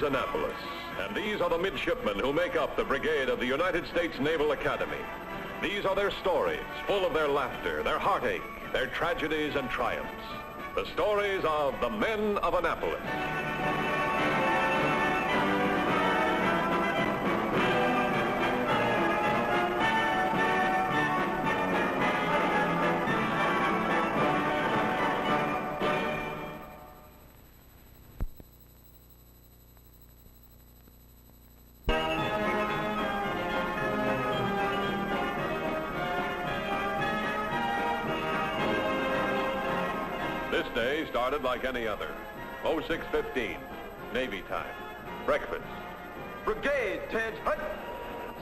is Annapolis, and these are the midshipmen who make up the brigade of the United States Naval Academy. These are their stories, full of their laughter, their heartache, their tragedies and triumphs. The stories of the men of Annapolis. This day started like any other. 06:15, Navy time. Breakfast. Brigade, Ted. Hut.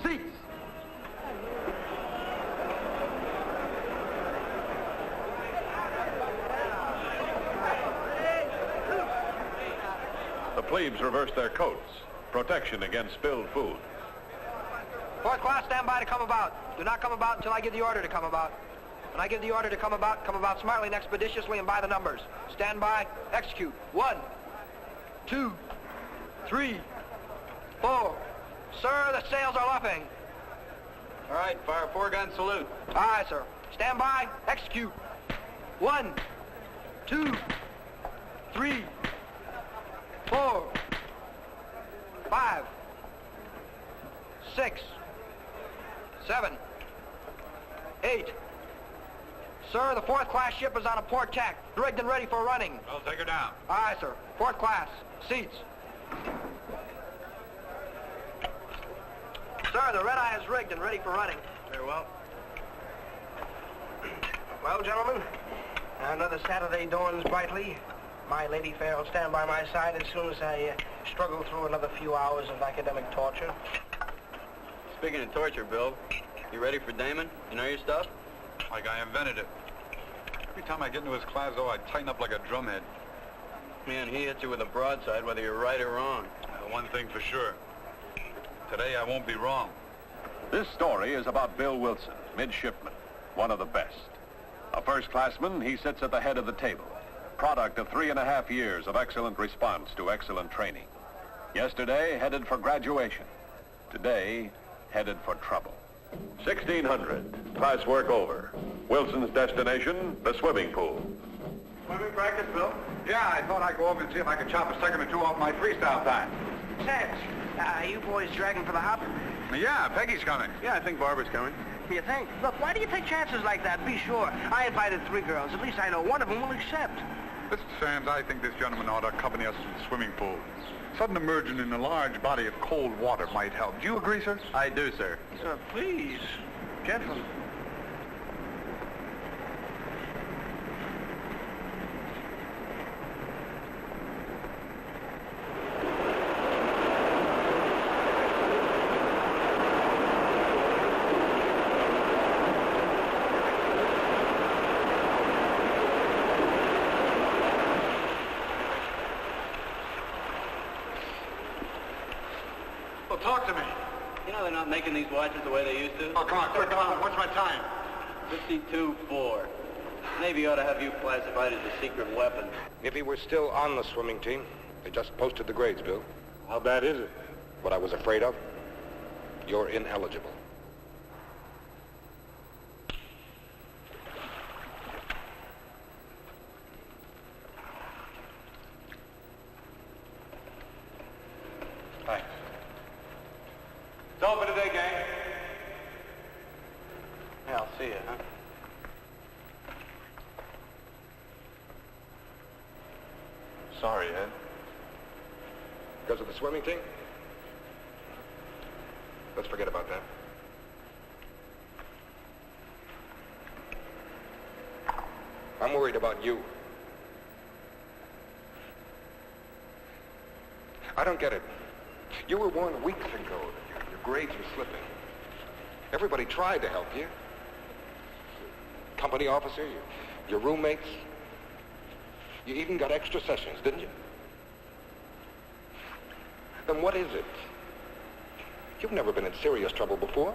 Seats. The plebes reverse their coats. Protection against spilled food. Fourth class, stand by to come about. Do not come about until I give the order to come about. When I give the order to come about smartly and expeditiously and by the numbers. Stand by, execute. 1, 2, 3, 4. Sir, the sails are luffing. All right, fire a four-gun salute. Aye, sir. Stand by, execute. 1, 2, 3, 4, 5, 6, 7, 8. Sir, the fourth class ship is on a port tack, rigged and ready for running. Well, take her down. Aye, sir. Fourth class. Seats. Sir, the red eye is rigged and ready for running. Very well. Well, gentlemen, another Saturday dawns brightly. My lady fair will stand by my side as soon as I struggle through another few hours of academic torture. Speaking of torture, Bill, you ready for Damon? You know your stuff? Like I invented it. Every time I get into his class, though, I tighten up like a drumhead. Man, he hits you with a broadside whether you're right or wrong. One thing for sure. Today I won't be wrong. This story is about Bill Wilson, midshipman, one of the best. A first-classman, he sits at the head of the table. Product of 3.5 years of excellent response to excellent training. Yesterday, headed for graduation. Today, headed for trouble. 1600, class work over. Wilson's destination, the swimming pool. Swimming practice, Bill? Yeah, I thought I'd go over and see if I could chop a second or two off my freestyle time. Ted, are you boys dragging for the hop? Yeah, Peggy's coming. Yeah, I think Barbara's coming. You think? Look, why do you take chances like that? Be sure. I invited 3 girls. At least I know one of them will accept. Mr. Sands, I think this gentleman ought to accompany us to the swimming pool. Sudden immersion in a large body of cold water might help. Do you agree, sir? I do, sir. Sir, please. Gentlemen. Well, talk to me. You know they're not making these watches the way they used to? Oh, come on, quick, come on. What's my time? 52-4. Navy ought to have you classified as a secret weapon. If he were still on the swimming team, they just posted the grades, Bill. How bad is it? What I was afraid of? You're ineligible. Thanks. It's all for today, gang. Yeah, I'll see you, huh? Sorry, Ed. Because of the swimming team? Let's forget about that. I'm worried about you. I don't get it. You were warned weeks ago that your grades were slipping. Everybody tried to help you. Company officer, your roommates. You even got extra sessions, didn't you? Then what is it? You've never been in serious trouble before.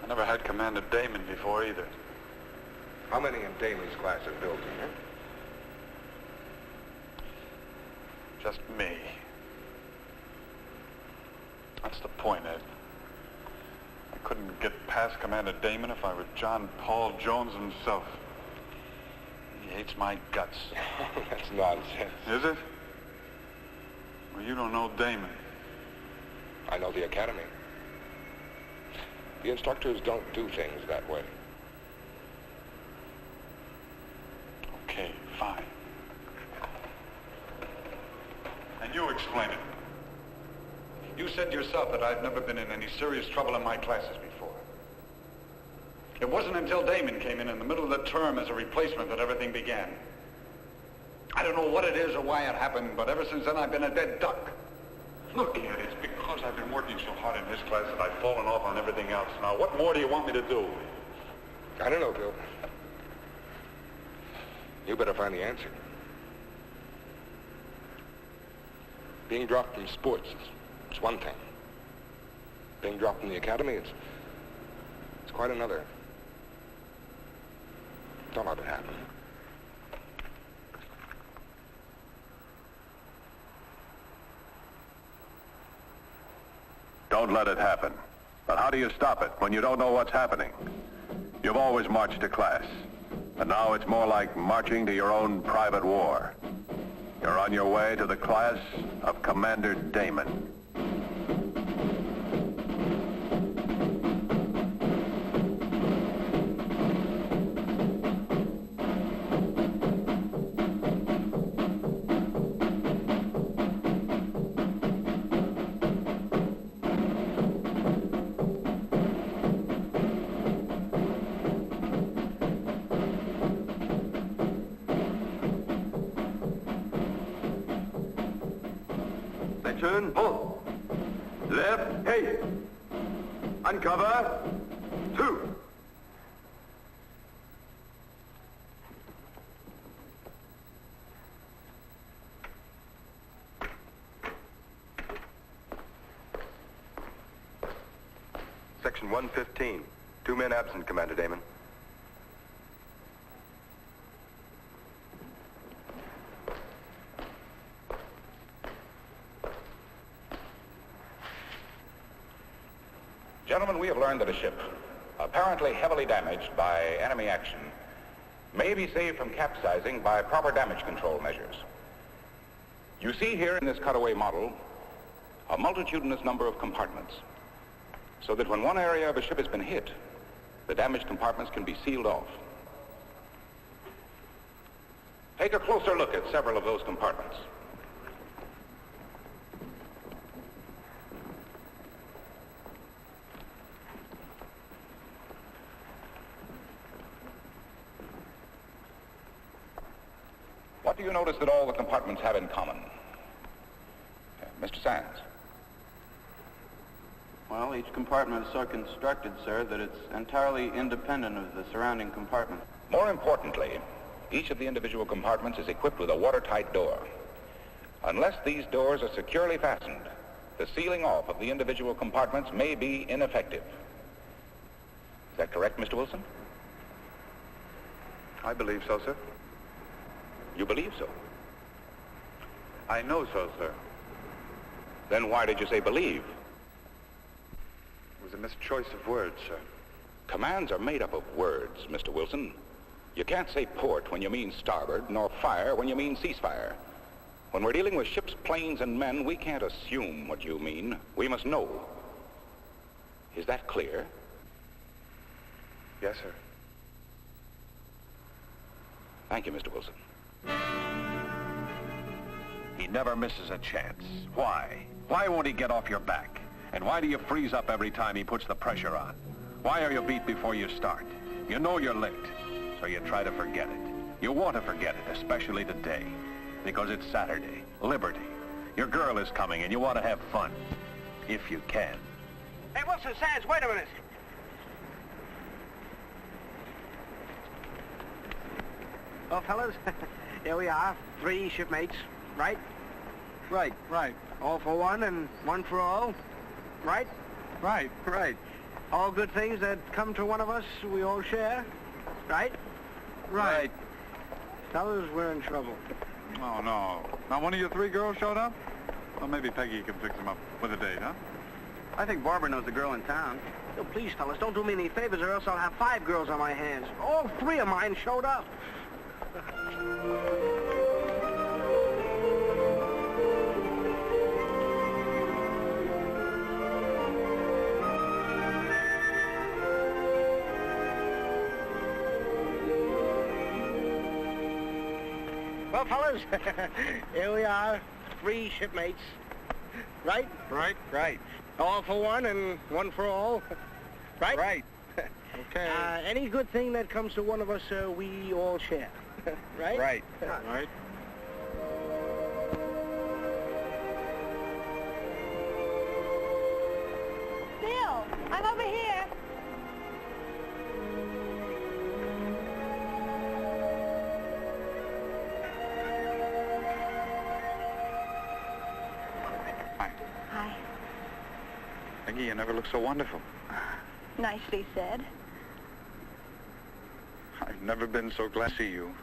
I never had Commander Damon before either. How many in Damon's class are built in, huh? Just me. That's the point, Ed. I couldn't get past Commander Damon if I were John Paul Jones himself. He hates my guts. That's nonsense. Is it? Well, you don't know Damon. I know the Academy. The instructors don't do things that way. Okay, fine. And you explain it. You said yourself that I've never been in any serious trouble in my classes before. It wasn't until Damon came in the middle of the term as a replacement that everything began. I don't know what it is or why it happened, but ever since then I've been a dead duck. Look, Ed, it's because I've been working so hard in his class that I've fallen off on everything else. Now, what more do you want me to do? I don't know, Bill. You better find the answer. Being dropped from sports is one thing. Being dropped from the academy, it's quite another. Don't let it happen. Don't let it happen. But how do you stop it when you don't know what's happening? You've always marched to class. And now it's more like marching to your own private war. You're on your way to the class of Commander Damon. Turn, pull. Left, hey. Uncover. 2. Section 115. 2 men absent, Commander Damon. Gentlemen, we have learned that a ship, apparently heavily damaged by enemy action, may be saved from capsizing by proper damage control measures. You see here in this cutaway model a multitudinous number of compartments, so that when one area of a ship has been hit, the damaged compartments can be sealed off. Take a closer look at several of those compartments. What do you notice that all the compartments have in common? Mr. Sands. Well, each compartment is so constructed, sir, that it's entirely independent of the surrounding compartment. More importantly, each of the individual compartments is equipped with a watertight door. Unless these doors are securely fastened, the sealing off of the individual compartments may be ineffective. Is that correct, Mr. Wilson? I believe so, sir. You believe so? I know so, sir. Then why did you say believe? It was a mischoice of words, sir. Commands are made up of words, Mr. Wilson. You can't say port when you mean starboard, nor fire when you mean ceasefire. When we're dealing with ships, planes, and men, we can't assume what you mean. We must know. Is that clear? Yes, sir. Thank you, Mr. Wilson. He never misses a chance. Why? Why won't he get off your back? And why do you freeze up every time he puts the pressure on? Why are you beat before you start? You know you're late, so you try to forget it. You want to forget it, especially today, because it's Saturday, Liberty. Your girl is coming and you want to have fun, if you can. Hey, Wilson, Sands, wait a minute. Well, fellas, here we are, 3 shipmates, right? Right. All for one and one for all, right? Right. All good things that come to one of us, we all share, right? Right. Fellas, we're in trouble. Oh, no. Now, one of your 3 girls showed up? Well, maybe Peggy can fix them up with a date, huh? I think Barbara knows the girl in town. Oh, please, fellas, don't do me any favors or else I'll have 5 girls on my hands. All 3 of mine showed up. Well, fellas, here we are, 3 shipmates. Right? Right. Right. All for one and one for all. Right? Right. Okay. Any good thing that comes to one of us, we all share. Right? Right. Right. Bill, I'm over here. Hi. Hi. Peggy, you never look so wonderful. Nicely said. I've never been so glad to see you.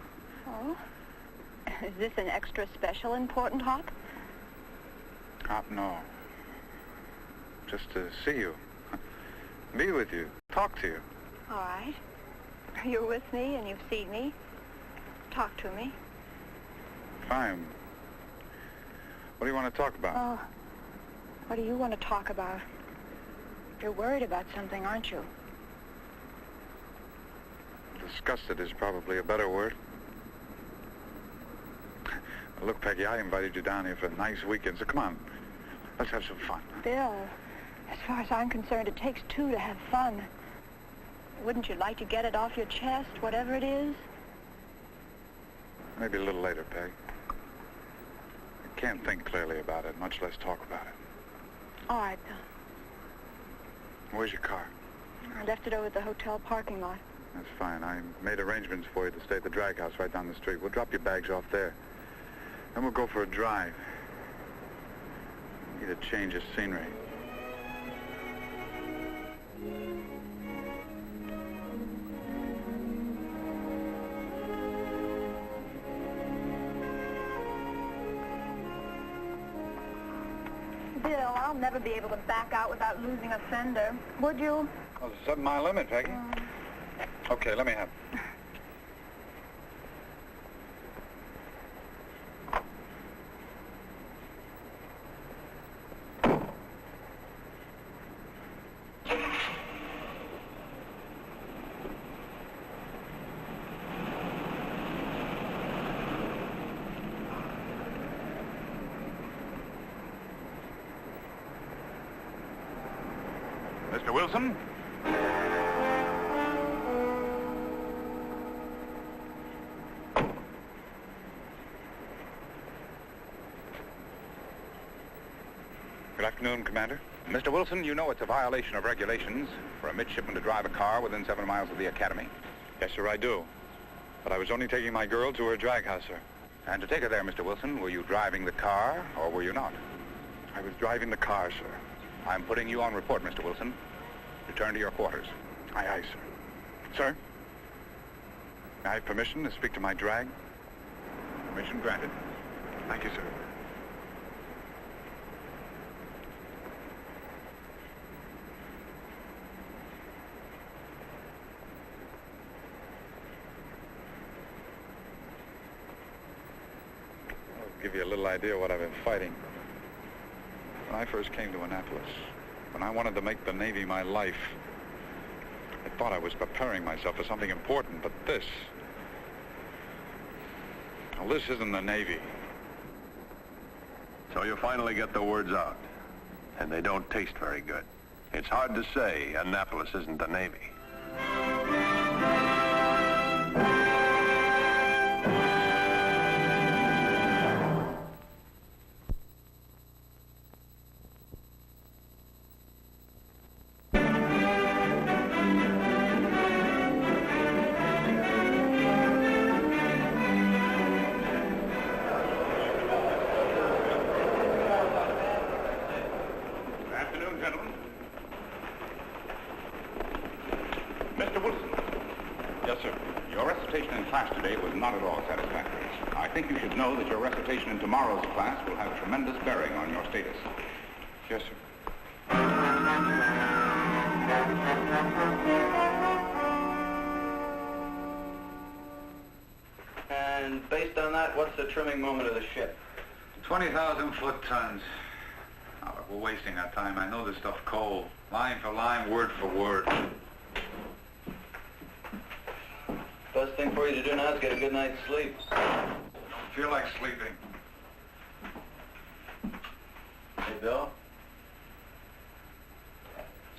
Oh? Is this an extra special important hop? No. Just to see you. Be with you. Talk to you. All right. You're with me and you've seen me. Talk to me. Fine. What do you want to talk about? Oh, what do you want to talk about? You're worried about something, aren't you? Disgusted is probably a better word. Look, Peggy, I invited you down here for a nice weekend, so come on. Let's have some fun. Bill, as far as I'm concerned, it takes 2 to have fun. Wouldn't you like to get it off your chest, whatever it is? Maybe a little later, Peg. I can't think clearly about it, much less talk about it. All right, Bill. Where's your car? I left it over at the hotel parking lot. That's fine. I made arrangements for you to stay at the drag house right down the street. We'll drop your bags off there. Then we'll go for a drive. Need a change of scenery. Bill, I'll never be able to back out without losing a fender. Would you? Well, it's 7-mile limit, Peggy. Okay, let me have it. Mr. Wilson? Good afternoon, Commander. Mr. Wilson, you know it's a violation of regulations for a midshipman to drive a car within 7 miles of the Academy. Yes, sir, I do. But I was only taking my girl to her drag house, sir. And to take her there, Mr. Wilson, were you driving the car or were you not? I was driving the car, sir. I'm putting you on report, Mr. Wilson. Return to your quarters. Aye, aye, sir. Sir? May I have permission to speak to my drag? Permission granted. Thank you, sir. I'll give you a little idea of what I've been fighting. When I first came to Annapolis, when I wanted to make the Navy my life, I thought I was preparing myself for something important, but this... Well, this isn't the Navy. So you finally get the words out, and they don't taste very good. It's hard to say Annapolis isn't the Navy. Yes, sir. Your recitation in class today was not at all satisfactory. I think you should know that your recitation in tomorrow's class will have tremendous bearing on your status. Yes, sir. And based on that, what's the trimming moment of the ship? 20,000 foot tons. Oh, we're wasting our time. I know this stuff cold. Line for line, word for word. Best thing for you to do now is get a good night's sleep. Don't feel like sleeping. Hey, Bill?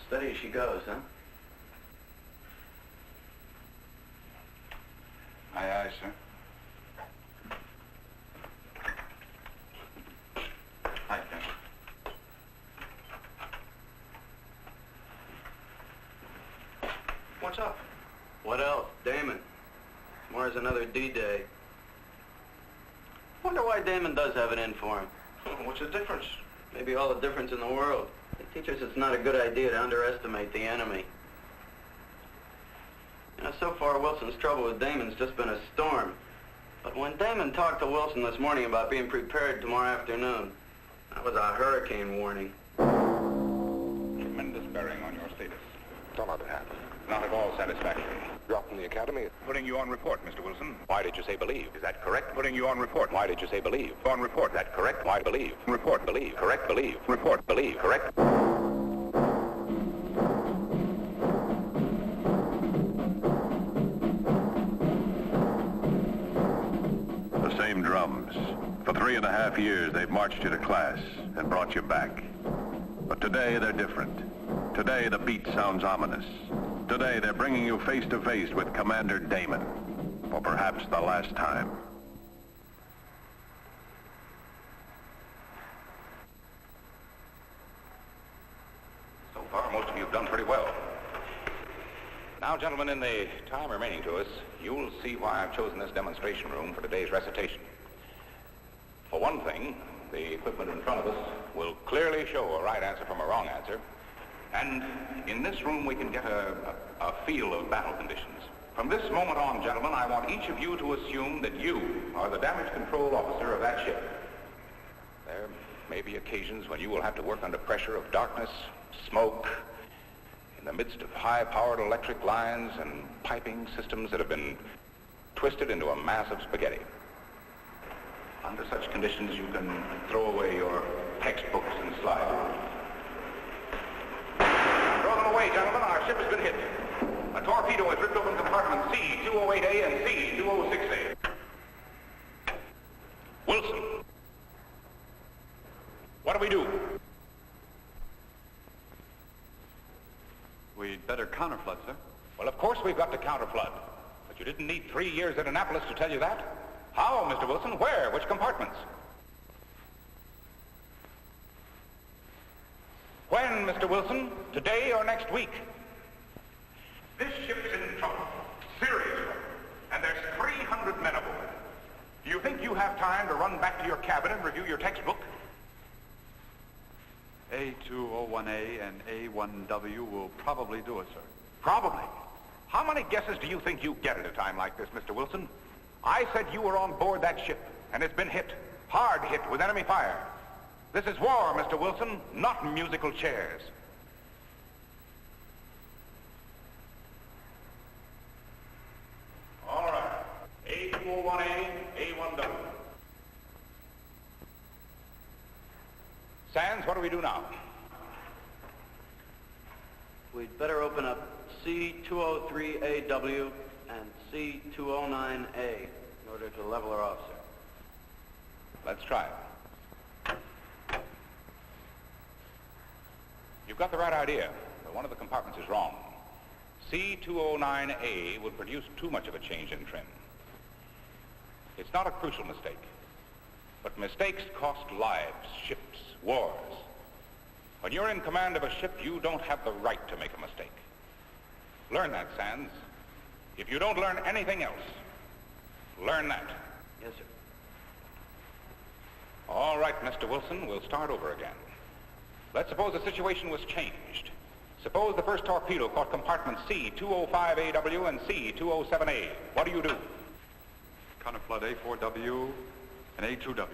Steady as she goes, huh? Aye, aye, sir. Aye, sir. What's up? What else? Damon. Tomorrow's another D-Day. Wonder why Damon does have it in for him. What's the difference? Maybe all the difference in the world. They teach us it's not a good idea to underestimate the enemy. You know, so far Wilson's trouble with Damon's just been a storm. But when Damon talked to Wilson this morning about being prepared tomorrow afternoon, that was a hurricane warning. Tremendous bearing on your status. Don't let it happen. Not at all satisfactory. Dropped from the academy. Putting you on report, Mr. Wilson. Why did you say believe? Is that correct? Putting you on report. Why did you say believe? On report. Is that correct? Why believe? Report. Believe. Correct. Believe. Report. Believe. Correct. The same drums. For 3.5 years, they've marched you to class and brought you back. But today, they're different. Today, the beat sounds ominous. Today, they're bringing you face to face with Commander Damon, for perhaps the last time. So far, most of you have done pretty well. Now, gentlemen, in the time remaining to us, you'll see why I've chosen this demonstration room for today's recitation. For one thing, the equipment in front of us will clearly show a right answer from a wrong answer. And in this room, we can get a feel of battle conditions. From this moment on, gentlemen, I want each of you to assume that you are the damage control officer of that ship. There may be occasions when you will have to work under pressure of darkness, smoke, in the midst of high-powered electric lines and piping systems that have been twisted into a mass of spaghetti. Under such conditions, you can throw away your textbooks and slide. Throw them away, gentlemen. Our ship has been hit. A torpedo has ripped open compartment C-208A and C-206A. Wilson, what do we do? We'd better counterflood, sir. Well, of course we've got to counterflood. But you didn't need 3 years at Annapolis to tell you that. How, Mr. Wilson? Where? Which compartments? When, Mr. Wilson? Today or next week? This ship is in trouble. Serious trouble. And there's 300 men aboard. Do you think you have time to run back to your cabin and review your textbook? A201A and A1W will probably do it, sir. Probably. How many guesses do you think you get at a time like this, Mr. Wilson? I said you were on board that ship, and it's been hit. Hard hit with enemy fire. This is war, Mr. Wilson, not musical chairs. All right. A201A, A1W. Sands, what do we do now? We'd better open up C-203AW and C-209A in order to level her off, sir. Let's try it. You've got the right idea, but one of the compartments is wrong. C-209A would produce too much of a change in trim. It's not a crucial mistake, but mistakes cost lives, ships, wars. When you're in command of a ship, you don't have the right to make a mistake. Learn that, Sands. If you don't learn anything else, learn that. Yes, sir. All right, Mr. Wilson, we'll start over again. Let's suppose the situation was changed. Suppose the first torpedo caught compartment C205AW and C207A. What do you do? Counterflood A4W and A2W.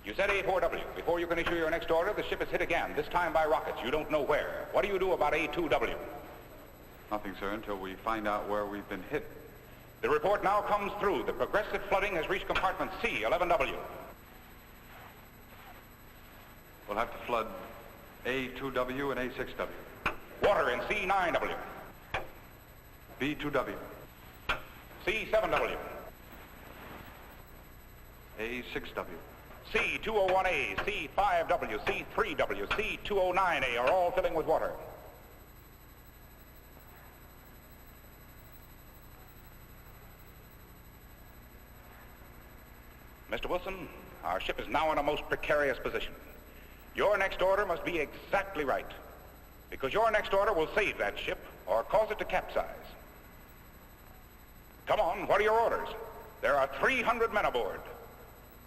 You said A4W. Before you can issue your next order, the ship is hit again, this time by rockets. You don't know where. What do you do about A2W? Nothing, sir, until we find out where we've been hit. The report now comes through. The progressive flooding has reached compartment C11W. We'll have to flood A2W and A6W. Water in C9W. B2W. C7W. A6W. C201A, C5W, C3W, C209A are all filling with water. Mr. Wilson, our ship is now in a most precarious position. Your next order must be exactly right, because your next order will save that ship or cause it to capsize. Come on, what are your orders? There are 300 men aboard.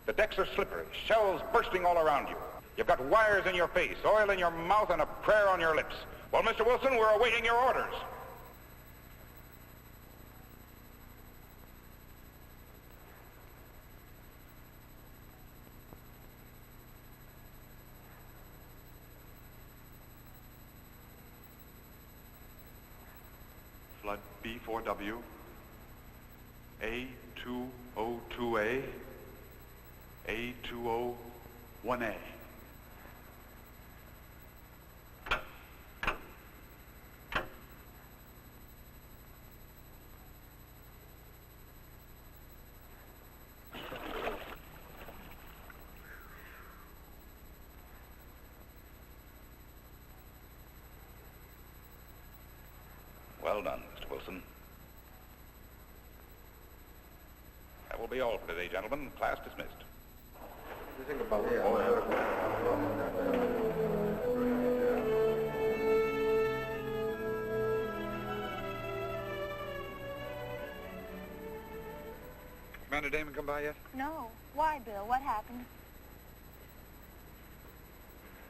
The decks are slippery, shells bursting all around you. You've got wires in your face, oil in your mouth, and a prayer on your lips. Well, Mr. Wilson, we're awaiting your orders. Flood B4W, A202A, A201A. Well done, Mr. Wilson. That will be all for today, gentlemen. Class dismissed. Commander Damon come by yet? No. Why, Bill? What happened?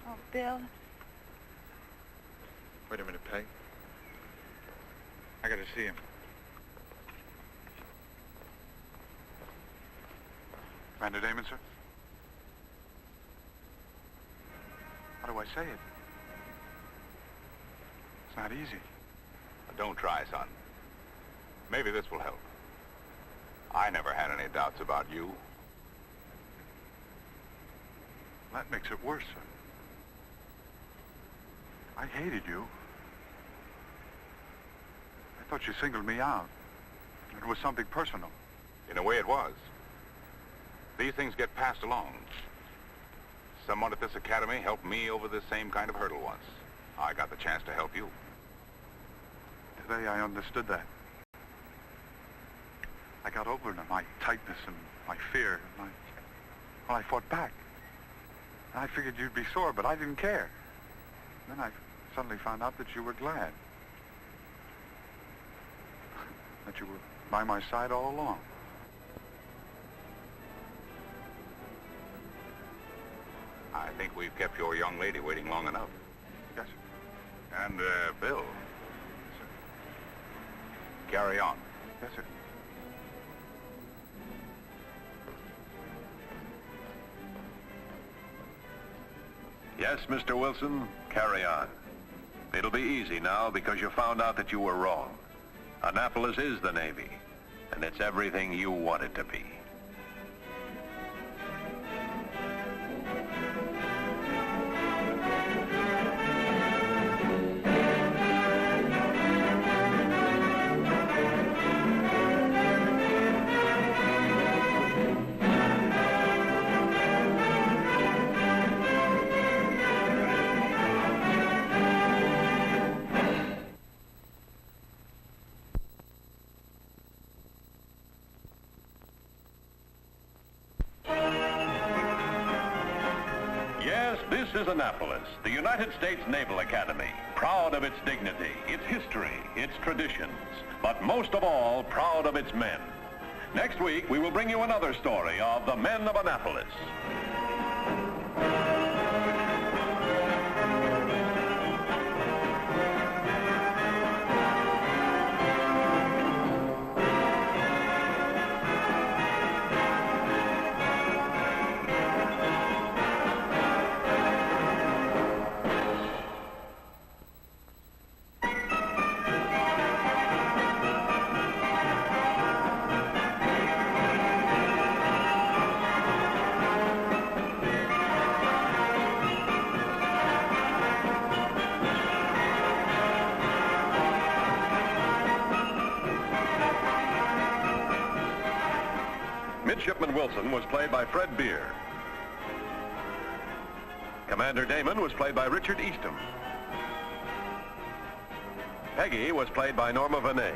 Oh, Bill. Wait a minute, Peg. I gotta see him. Commander Damon, sir? How do I say it? It's not easy. Don't try, son. Maybe this will help. I never had any doubts about you. That makes it worse, sir. I hated you. I thought you singled me out. It was something personal. In a way, it was. These things get passed along. Someone at this academy helped me over this same kind of hurdle once. I got the chance to help you. Today I understood that. I got over my tightness and my fear. And I fought back. And I figured you'd be sore, but I didn't care. Then I suddenly found out that you were glad. That you were by my side all along. I think we've kept your young lady waiting long enough. Yes, sir. And, Bill. Yes, sir. Carry on. Yes, sir. Yes, Mr. Wilson, carry on. It'll be easy now because you found out that you were wrong. Annapolis is the Navy, and it's everything you want it to be. This is Annapolis, the United States Naval Academy, proud of its dignity, its history, its traditions, but most of all, proud of its men. Next week, we will bring you another story of the men of Annapolis. Midshipman Wilson was played by Fred Beer. Commander Damon was played by Richard Eastham. Peggy was played by Norma Vinay.